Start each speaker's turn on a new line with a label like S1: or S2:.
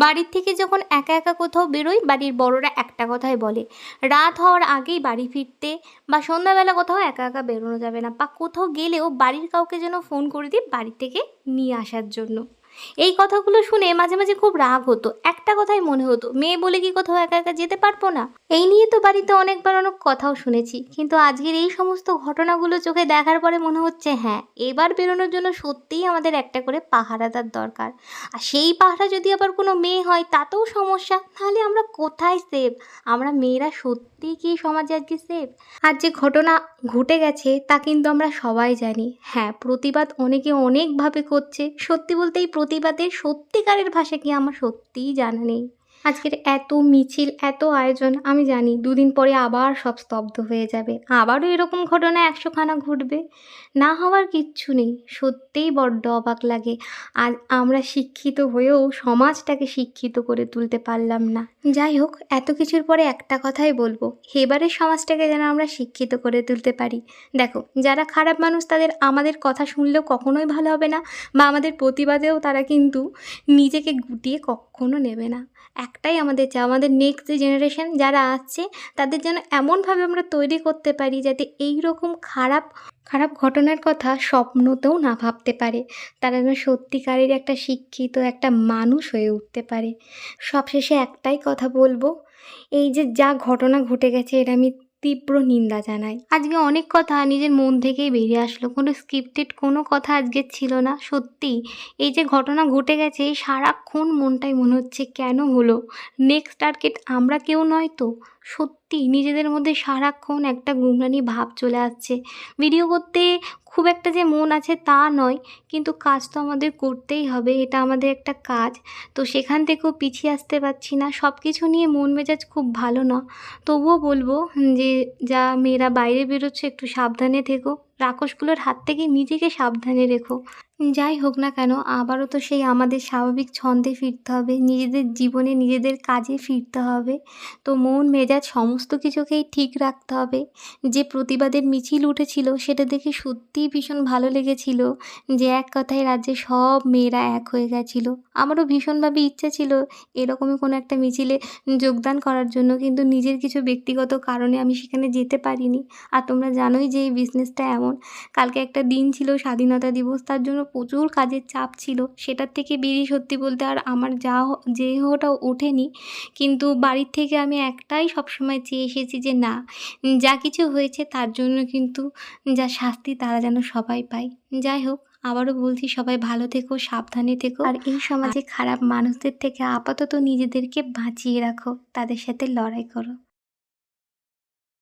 S1: বাড়ির থেকে যখন একা একা কোথাও বেরোই, বাড়ির বড়রা একটা কথাই বলে, রাত হওয়ার আগেই বাড়ি ফিরতে, বা সন্ধ্যাবেলা কোথাও একা একা বেরোনো যাবে না, বা কোথাও গেলেও বাড়ির কাউকে যেন ফোন করে দিই বাড়ি থেকে নিয়ে আসার জন্য। এই কথাগুলো শুনে মাঝে মাঝে খুব রাগ হতো। একটা কথাই মনে হতো, মেয়ে বলে কি কোথাও একা একা যেতে পারবো না? এই নিয়ে তো বাড়িতে অনেকবার অনেক কথাও শুনেছি, কিন্তু আজকের এই সমস্ত ঘটনাগুলো চোখে দেখার পরে মনে হচ্ছে হ্যাঁ, এবার বেরোনোর জন্য সত্যিই আমাদের একটা করে পাহারাদার দরকার। আর সেই পাহারা যদি আবার কোনো মেয়ে হয় তাতেও সমস্যা, তাহলে আমরা কোথায় সেফ? আমরা মেয়েরা সত্যিই কি সমাজে আজকে সেফ? আর যে ঘটনা ঘটে গেছে তা কিন্তু আমরা সবাই জানি। হ্যাঁ, প্রতিবাদ অনেকে অনেকভাবে করছে, সত্যি বলতে এই প্রতিবাদের সত্যিকারের ভাষা কি আমার সত্যিই জানা নেই। আজকের এত মিছিল, এত আয়োজন, আমি জানি দুদিন পরে আবার সব স্তব্ধ হয়ে যাবে, আবারও এরকম ঘটনা 100খানা ঘটবে। না হওয়ার কিচ্ছু নেই। সত্যিই বড্ড অবাক লাগে, আর আমরা শিক্ষিত হয়েও সমাজটাকে শিক্ষিত করে তুলতে পারলাম না। যাই হোক, এত কিছুর পরে একটা কথাই বলবো, এবারের সমাজটাকে যেন আমরা শিক্ষিত করে তুলতে পারি। দেখো, যারা খারাপ মানুষ তাদের আমাদের কথা শুনলেও কখনোই ভালো হবে না, বা আমাদের প্রতিবাদেও তারা কিন্তু নিজেকে গুটিয়ে কখনো নেবে না। একটাই আমাদের চাই, আমাদের নেক্সট যে জেনারেশন যারা আসছে তাদের যেন এমনভাবে আমরা তৈরি করতে পারি যাতে এই রকম খারাপ খারাপ ঘটনার কথা স্বপ্নতেও না ভাবতে পারে। তারা যেন সত্যিকারের একটা শিক্ষিত একটা মানুষ হয়ে উঠতে পারে। সবশেষে একটাই কথা বলবো, এই যে যা ঘটনা ঘটে গেছে এর আমি তীব্র নিন্দা জানাই। আজকে অনেক কথা নিজের মন থেকেই বেরিয়ে আসলো, কোনো স্ক্রিপ্টেড কোনো কথা আজকে ছিল না। সত্যি এই যে ঘটনা ঘটে গেছে, সারাক্ষণ মনটাই মনে হচ্ছে কেন হলো, নেক্সট টার্গেট আমরা কেউ নয় তো? সত্যি নিজেদের মধ্যে সারাক্ষণ একটা গুমরানি ভাব চলে আসছে। ভিডিও করতে খুব একটা যে মন আছে তা নয়, কিন্তু কাজ তো আমাদের করতেই হবে, এটা আমাদের একটা কাজ। তো সেখান থেকেও পিছিয়ে আসতে পারছি না। সব কিছু নিয়ে মন মেজাজ খুব ভালো না। তবুও বলবো যে যা মেয়েরা বাইরে বেরোচ্ছে একটু সাবধানে থেকো, রাক্ষসগুলোর হাত থেকে নিজেকে সাবধানে রেখো। যাই হোক না কেন, আবারও তো সেই আমাদের স্বাভাবিক ছন্দে ফিরতে হবে, নিজেদের জীবনে নিজেদের কাজে ফিরতে হবে। তো মন মেজাজ সমস্ত কিছুকেই ঠিক রাখতে হবে। যে প্রতিবাদের মিছিল উঠেছিল সেটা দেখে সত্যিই ভীষণ ভালো লেগেছিল, যে এক কথায় রাজ্যে সব মেয়েরা এক হয়ে গেছিল। আমারও ভীষণভাবে ইচ্ছা ছিল এরকমই কোনো একটা মিছিলে যোগদান করার জন্য, কিন্তু নিজের কিছু ব্যক্তিগত কারণে আমি সেখানে যেতে পারিনি। আর তোমরা জানোই যে এই বিজনেসটা এমন, কালকে একটা দিন ছিল স্বাধীনতা দিবস, তার জন্য প্রচুর কাজের চাপ ছিল। সেটার থেকে বেরিয়ে সত্যি বলতে আর আমার যে হওয়াটা ওঠেনি। কিন্তু বাড়ির থেকে আমি একটাই সবসময় চেয়ে এসেছি যে না, যা কিছু হয়েছে তার জন্য কিন্তু যা শাস্তি তারা যেন সবাই পায়। যাই হোক, আবারও বলছি সবাই ভালো থেকো, সাবধানে থেকো, আর এই সমাজে খারাপ মানুষদের থেকে আপাতত নিজেদেরকে বাঁচিয়ে রাখো, তাদের সাথে লড়াই করো।